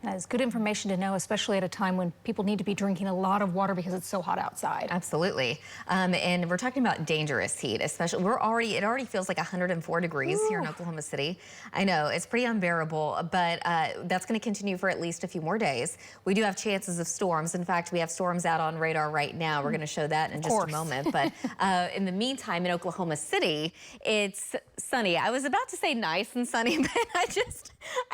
That is good information to know, especially at a time when people need to be drinking a lot of water because it's so hot outside. Absolutely. And we're talking about dangerous heat, especially it already feels like 104 degrees here in Oklahoma City. I know it's pretty unbearable, but that's going to continue for at least a few more days. We do have chances of storms. In fact, we have storms out on radar right now. We're going to show that in just a moment. But in the meantime, in Oklahoma City, it's sunny. I was about to say nice and sunny, but I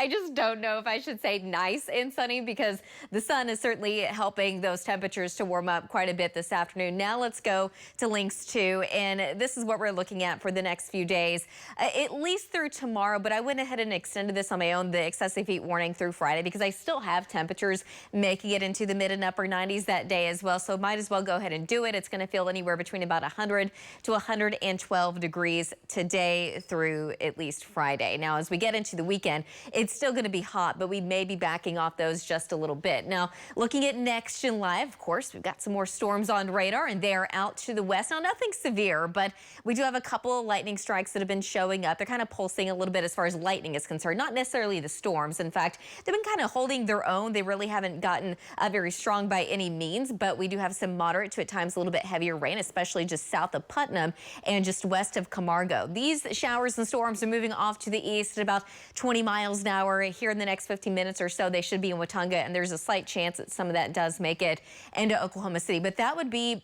just don't know if I should say nice and sunny, because the sun is certainly helping those temperatures to warm up quite a bit this afternoon. Now let's go to links 2, and this is what we're looking at for the next few days, at least through tomorrow. But I went ahead and extended this on my own, the excessive heat warning, through Friday, because I still have temperatures making it into the mid and upper 90s that day as well. So might as well go ahead and do it. It's going to feel anywhere between about 100 to 112 degrees today through at least Friday. Now, as we get into the weekend, it's still going to be hot, but we may be backing off those just a little bit. Now, looking at next Gen Live, of course, we've got some more storms on radar, and they're out to the west. Now, nothing severe, but we do have a couple of lightning strikes that have been showing up. They're kind of pulsing a little bit as far as lightning is concerned, not necessarily the storms. In fact, they've been kind of holding their own. They really haven't gotten very strong by any means, but we do have some moderate to at times a little bit heavier rain, especially just south of Putnam and just west of Camargo. These showers and storms are moving off to the east at about 20 miles an hour. Here in the next 15 minutes or so, they should be in Watonga, and there's a slight chance that some of that does make it into Oklahoma City. But that would be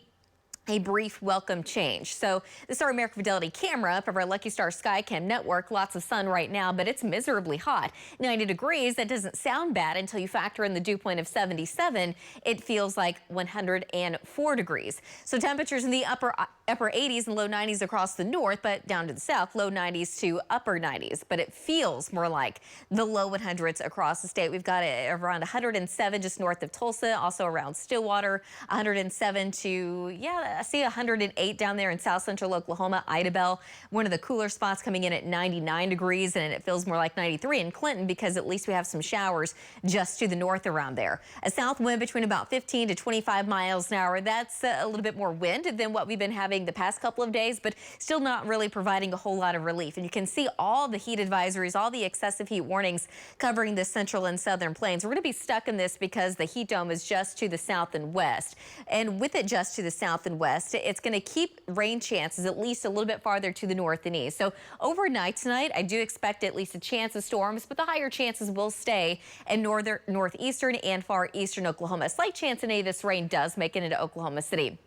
a brief welcome change. So this is our American Fidelity camera up of our Lucky Star Skycam network. Lots of sun right now, but it's miserably hot. 90 degrees, that doesn't sound bad until you factor in the dew point of 77. It feels like 104 degrees. So temperatures in the upper 80s and low 90s across the north, but down to the south, low 90s to upper 90s. But it feels more like the low 100s across the state. We've got it around 107 just north of Tulsa, also around Stillwater, 107 to, I see 108 down there in south central Oklahoma, Idabel. One of the cooler spots coming in at 99 degrees, and it feels more like 93 in Clinton, because at least we have some showers just to the north around there. A south wind between about 15 to 25 miles an hour. That's a little bit more wind than what we've been having the past couple of days, but still not really providing a whole lot of relief. And you can see all the heat advisories, all the excessive heat warnings covering the central and southern plains. We're going to be stuck in this because the heat dome is just to the south and west. And with it just to the south and west, it's going to keep rain chances at least a little bit farther to the north and east. So overnight tonight, I do expect at least a chance of storms, but the higher chances will stay in northeastern and far eastern Oklahoma. A slight chance any of this rain does make it into Oklahoma City.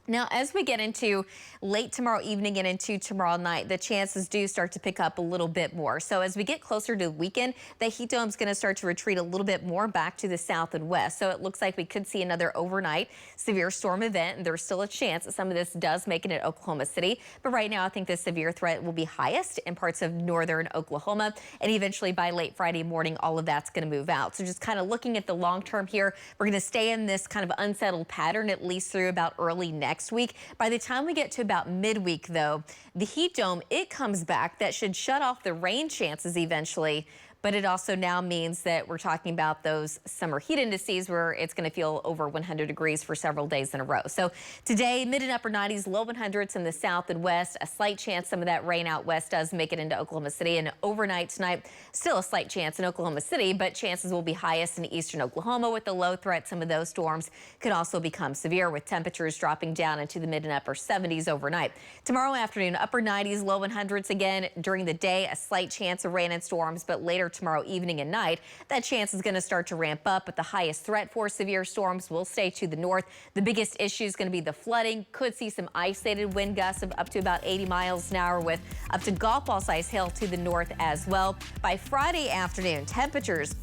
Now, as we get into late tomorrow evening and into tomorrow night, the chances do start to pick up a little bit more. So as we get closer to the weekend, the heat dome is going to start to retreat a little bit more back to the south and west. So it looks like we could see another overnight severe storm event, and there's still a chance that some of this does make it at Oklahoma City. But right now, I think the severe threat will be highest in parts of northern Oklahoma, and eventually by late Friday morning, all of that's going to move out. So just kind of looking at the long term here, we're going to stay in this kind of unsettled pattern at least through about early next week. By the time we get to about midweek, though, the heat dome, it comes back. That should shut off the rain chances eventually. But it also now means that we're talking about those summer heat indices where it's going to feel over 100 degrees for several days in a row. So today, mid and upper 90s, low 100s in the south and west. A slight chance some of that rain out west does make it into Oklahoma City. And overnight tonight, still a slight chance in Oklahoma City, but chances will be highest in eastern Oklahoma with the low threat. Some of those storms could also become severe, with temperatures dropping down into the mid and upper 70s overnight. Tomorrow afternoon, upper 90s, low 100s again during the day. A slight chance of rain and storms, but later tomorrow evening and night, that chance is going to start to ramp up, but the highest threat for severe storms will stay to the north. The biggest issue is going to be the flooding. Could see some isolated wind gusts of up to about 80 miles an hour with up to golf ball size hail to the north as well. By Friday afternoon, temperatures,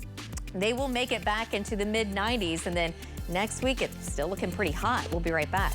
they will make it back into the mid 90s, and then next week it's still looking pretty hot. We'll be right back.